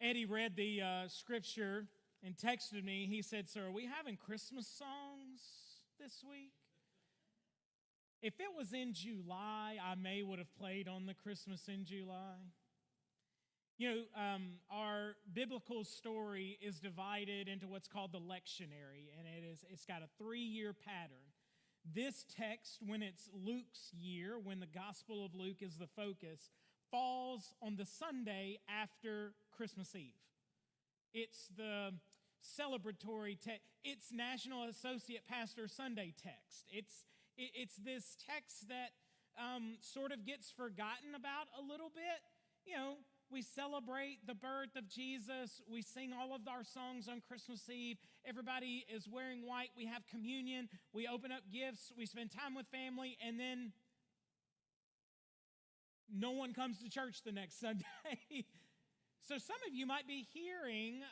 Eddie read the scripture and texted me. He said, "Sir, are we having Christmas songs this week?" If it was in July, I may would have played on the Christmas in July. You know, our biblical story is divided into what's called the lectionary, and it's got a 3-year pattern. This text, when it's Luke's year, when the Gospel of Luke is the focus, falls on the Sunday after Christmas Eve. It's the celebratory text. It's National Associate Pastor Sunday text. It's this text that sort of gets forgotten about a little bit. You know, we celebrate the birth of Jesus. We sing all of our songs on Christmas Eve. Everybody is wearing white. We have communion. We open up gifts. We spend time with family. And then no one comes to church the next Sunday. So some of you might be hearing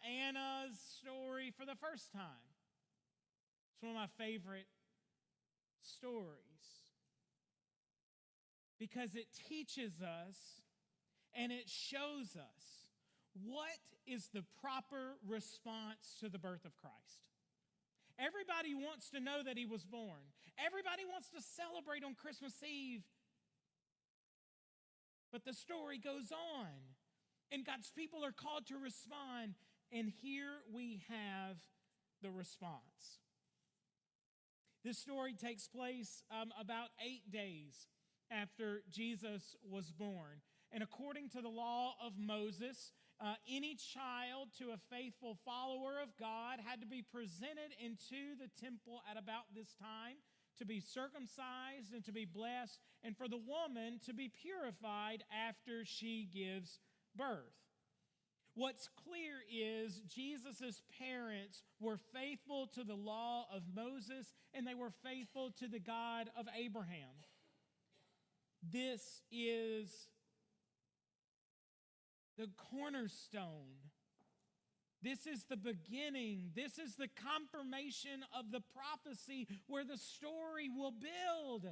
Anna's story for the first time. It's one of my favorite stories because it teaches us and it shows us what is the proper response to the birth of Christ. Everybody wants to know that he was born. Everybody wants to celebrate on Christmas Eve. But the story goes on, and God's people are called to respond, and here we have the response. This story takes place about 8 days after Jesus was born. And according to the law of Moses, any child to a faithful follower of God had to be presented into the temple at about this time to be circumcised and to be blessed, and for the woman to be purified after she gives birth. What's clear is Jesus' parents were faithful to the law of Moses, and they were faithful to the God of Abraham. This is the cornerstone. This is the beginning. This is the confirmation of the prophecy where the story will build.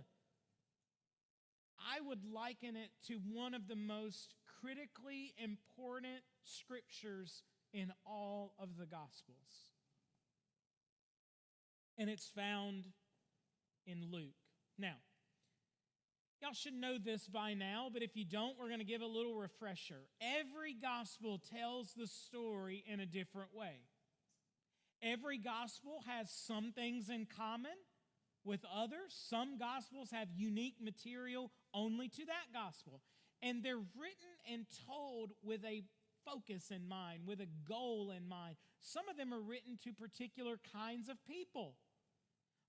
I would liken it to one of the most critically important scriptures in all of the Gospels. And it's found in Luke. Now, y'all should know this by now, but if you don't, we're going to give a little refresher. Every gospel tells the story in a different way. Every gospel has some things in common with others. Some gospels have unique material only to that gospel. And they're written and told with a focus in mind, with a goal in mind. Some of them are written to particular kinds of people.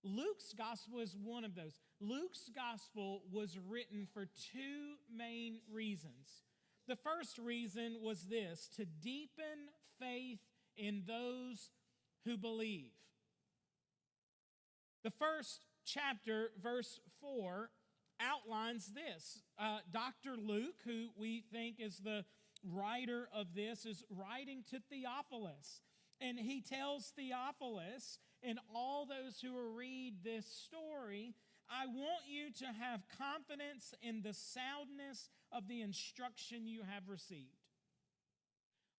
Luke's gospel is one of those. Luke's gospel was written for two main reasons. The first reason was this: to deepen faith in those who believe. The first chapter, verse 4, outlines this. Dr. Luke, who we think is the writer of this, is writing to Theophilus. And he tells Theophilus and all those who will read this story, I want you to have confidence in the soundness of the instruction you have received.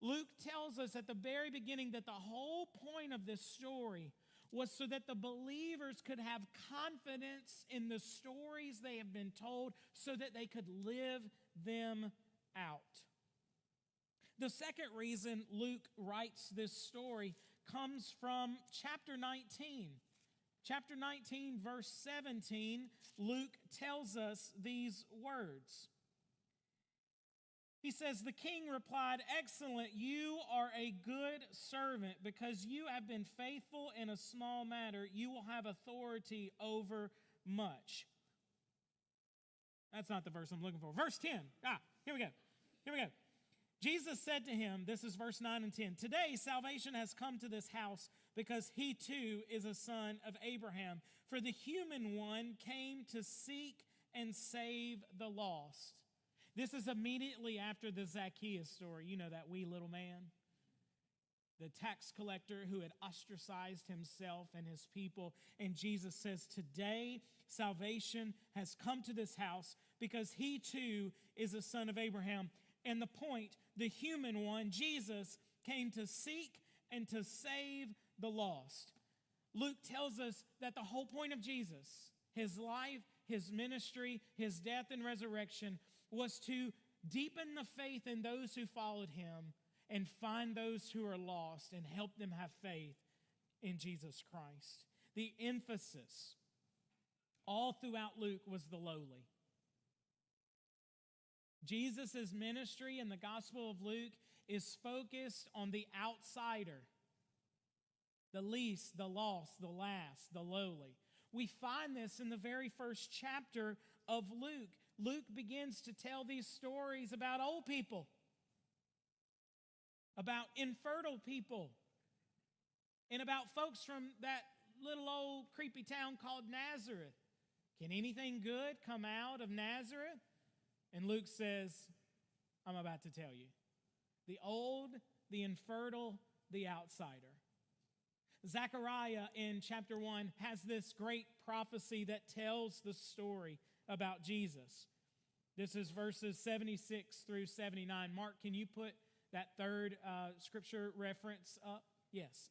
Luke tells us at the very beginning that the whole point of this story was so that the believers could have confidence in the stories they have been told so that they could live them out. The second reason Luke writes this story comes from chapter 19. Chapter 19, verse 17, Luke tells us these words. He says, the king replied, excellent, you are a good servant. Because you have been faithful in a small matter, you will have authority over much. That's not the verse I'm looking for. Verse 10. Here we go. Jesus said to him, this is verse 9 and 10, today salvation has come to this house because he too is a son of Abraham. For the human one came to seek and save the lost. This is immediately after the Zacchaeus story. You know, that wee little man, the tax collector who had ostracized himself and his people. And Jesus says, today salvation has come to this house because he too is a son of Abraham. And the point, the human one, Jesus, came to seek and to save the lost. Luke tells us that the whole point of Jesus, his life, his ministry, his death and resurrection, was to deepen the faith in those who followed him and find those who are lost and help them have faith in Jesus Christ. The emphasis all throughout Luke was the lowly. Jesus' ministry in the Gospel of Luke is focused on the outsider, the least, the lost, the last, the lowly. We find this in the very first chapter of Luke. Luke begins to tell these stories about old people, about infertile people, and about folks from that little old creepy town called Nazareth. Can anything good come out of Nazareth? And Luke says, I'm about to tell you. The old, the infertile, the outsider. Zachary in chapter 1 has this great prophecy that tells the story about Jesus. This is verses 76 through 79. Mark, can you put that third scripture reference up? Yes.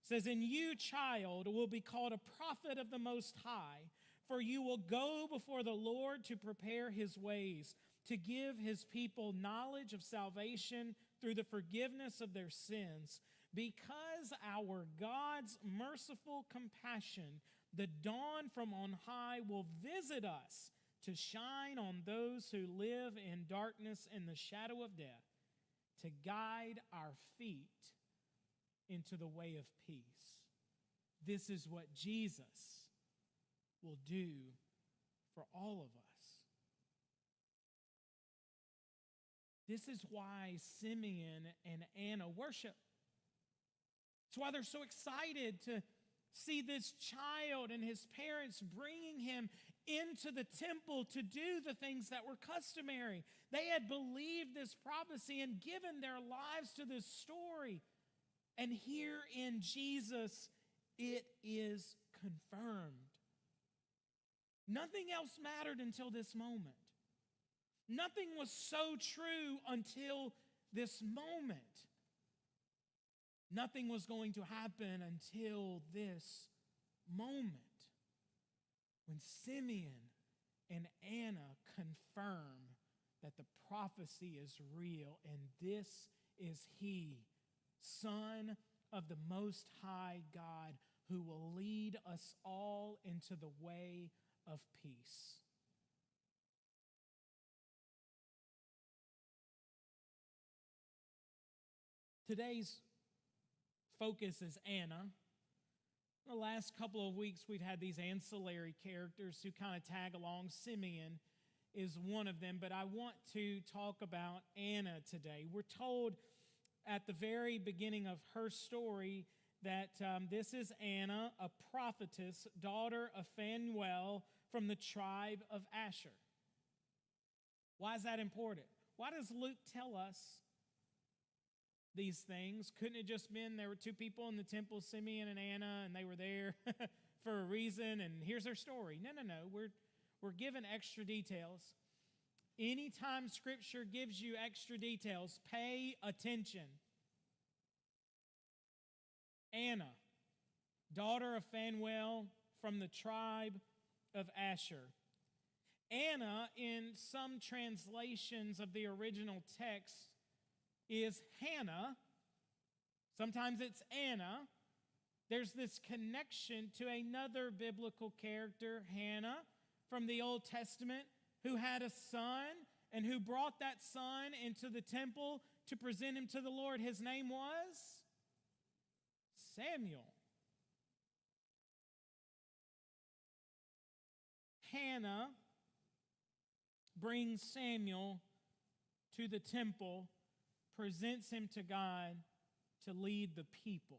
It says, and you, child, will be called a prophet of the Most High, for you will go before the Lord to prepare his ways, to give his people knowledge of salvation through the forgiveness of their sins, because our God's merciful compassion, the dawn from on high, will visit us to shine on those who live in darkness and the shadow of death, to guide our feet into the way of peace. This is what Jesus will do for all of us. This is why Simeon and Anna worship. It's why they're so excited to see this child and his parents bringing him into the temple to do the things that were customary. They had believed this prophecy and given their lives to this story. And here in Jesus, it is confirmed. Nothing else mattered until this moment. Nothing was so true until this moment. Nothing was going to happen until this moment when Simeon and Anna confirm that the prophecy is real and this is he, Son of the Most High God, who will lead us all into the way of peace. Today's focus is Anna. The last couple of weeks, we've had these ancillary characters who kind of tag along. Simeon is one of them, but I want to talk about Anna today. We're told at the very beginning of her story that this is Anna, a prophetess, daughter of Phanuel from the tribe of Asher. Why is that important? Why does Luke tell us these things? Couldn't it just been there were two people in the temple, Simeon and Anna, and they were there for a reason, and here's their story? No. We're given extra details. Anytime Scripture gives you extra details, pay attention. Anna, daughter of Phanuel from the tribe of Asher. Anna, in some translations of the original text, is Hannah. Sometimes it's Anna. There's this connection to another biblical character, Hannah, from the Old Testament, who had a son and who brought that son into the temple to present him to the Lord. His name was Samuel. Hannah brings Samuel to the temple, presents him to God to lead the people.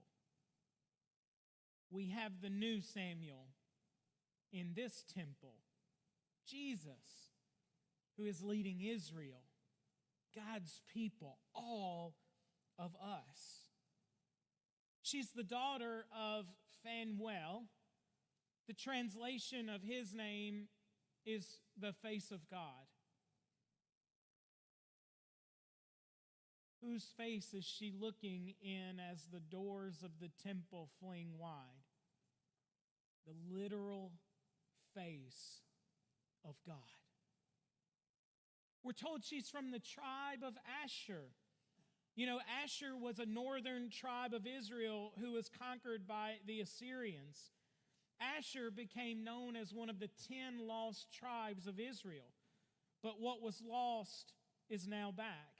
We have the new Samuel in this temple, Jesus, who is leading Israel, God's people, all of us. She's the daughter of Phanuel. The translation of his name is the face of God. Whose face is she looking in as the doors of the temple fling wide? The literal face of God. We're told she's from the tribe of Asher. You know, Asher was a northern tribe of Israel who was conquered by the Assyrians. Asher became known as one of the 10 lost tribes of Israel. But what was lost is now back.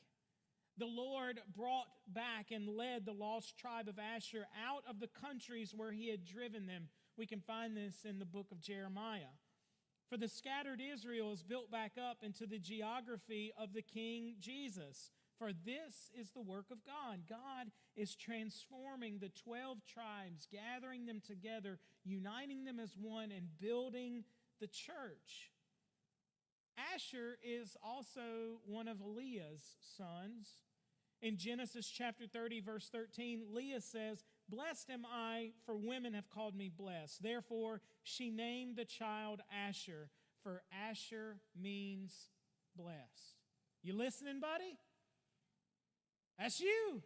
The Lord brought back and led the lost tribe of Asher out of the countries where he had driven them. We can find this in the book of Jeremiah. For the scattered Israel is built back up into the geography of the King Jesus. For this is the work of God. God is transforming the 12 tribes, gathering them together, uniting them as one, and building the church. Asher is also one of Leah's sons. In Genesis chapter 30, verse 13, Leah says, "Blessed am I, for women have called me blessed." Therefore, she named the child Asher, for Asher means blessed. You listening, buddy? That's you.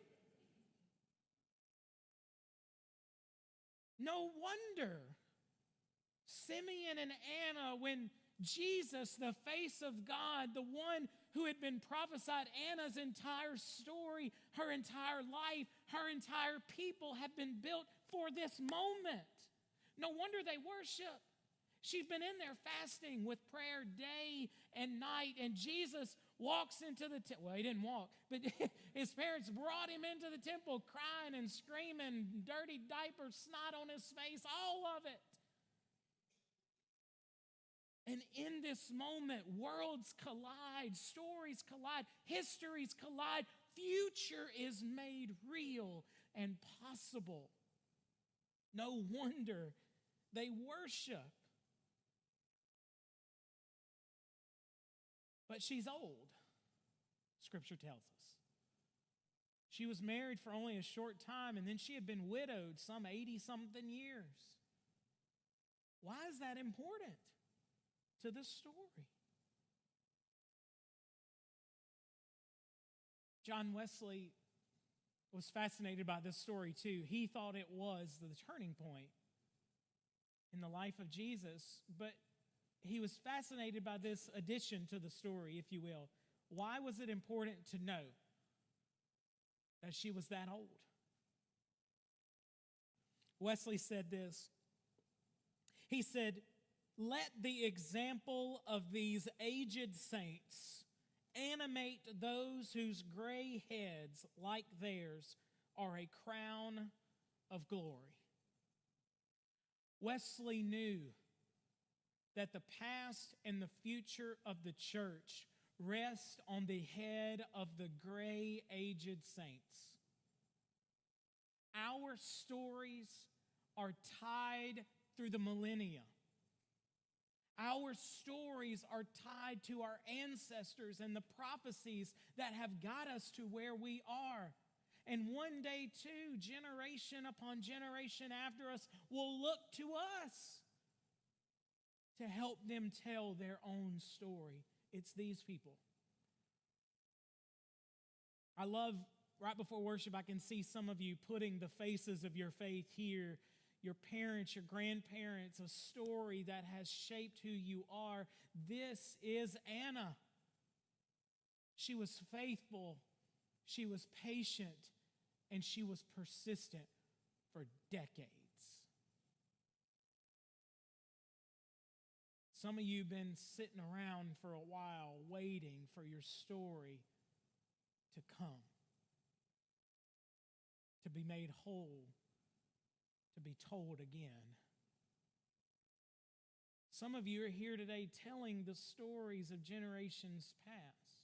No wonder Simeon and Anna, when Jesus, the face of God, the one who had been prophesied, Anna's entire story, her entire life, her entire people have been built for this moment. No wonder they worship. She's been in there fasting with prayer day and night, and Jesus walks into the temple. Well, he didn't walk, but his parents brought him into the temple crying and screaming, dirty diaper, snot on his face, all of it. And in this moment, worlds collide, stories collide, histories collide, future is made real and possible. No wonder they worship. But she's old, Scripture tells us. She was married for only a short time, and then she had been widowed some 80-something years. Why is that important to this story? John Wesley was fascinated by this story too. He thought it was the turning point in the life of Jesus, but he was fascinated by this addition to the story, if you will. Why was it important to know that she was that old? Wesley said this. He said, "Let the example of these aged saints animate those whose gray heads, like theirs, are a crown of glory." Wesley knew that the past and the future of the church rest on the head of the gray aged saints. Our stories are tied through the millennia. Our stories are tied to our ancestors and the prophecies that have got us to where we are. And one day, too, generation upon generation after us will look to us to help them tell their own story. It's these people. I love, right before worship, I can see some of you putting the faces of your faith here, your parents, your grandparents, a story that has shaped who you are. This is Anna. She was faithful, she was patient, and she was persistent for decades. Some of you have been sitting around for a while waiting for your story to come, to be made whole, to be told again. Some of you are here today telling the stories of generations past.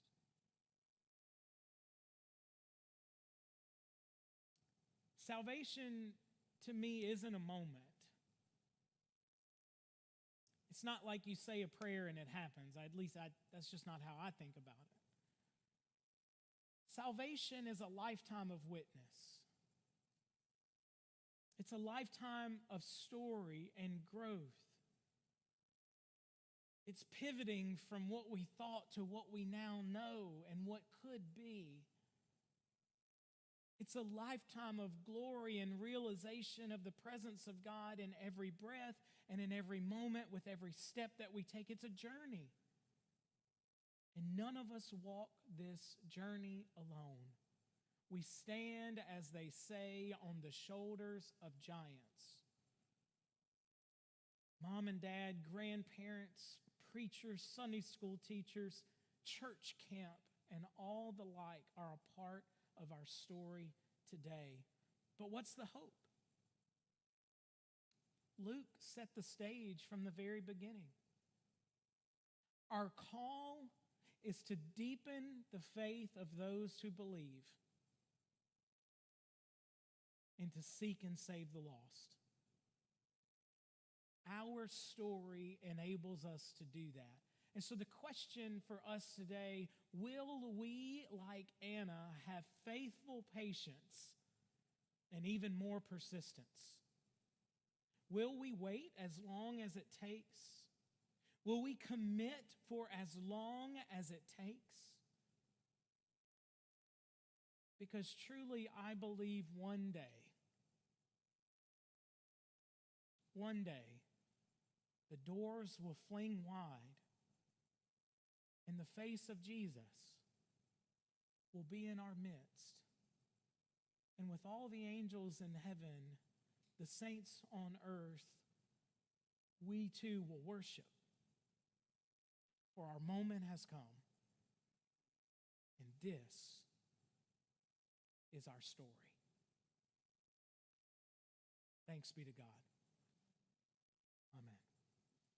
Salvation, to me, isn't a moment. It's not like you say a prayer and it happens. That's just not how I think about it. Salvation is a lifetime of witness. It's a lifetime of story and growth. It's pivoting from what we thought to what we now know and what could be. It's a lifetime of glory and realization of the presence of God in every breath and in every moment with every step that we take. It's a journey. And none of us walk this journey alone. We stand, as they say, on the shoulders of giants. Mom and dad, grandparents, preachers, Sunday school teachers, church camp, and all the like are a part of our story today. But what's the hope? Luke set the stage from the very beginning. Our call is to deepen the faith of those who believe and to seek and save the lost. Our story enables us to do that. And so the question for us today, will we, like Anna, have faithful patience and even more persistence? Will we wait as long as it takes? Will we commit for as long as it takes? Because truly, I believe one day, the doors will fling wide and the face of Jesus will be in our midst. And with all the angels in heaven, the saints on earth, we too will worship. For our moment has come. And this is our story. Thanks be to God.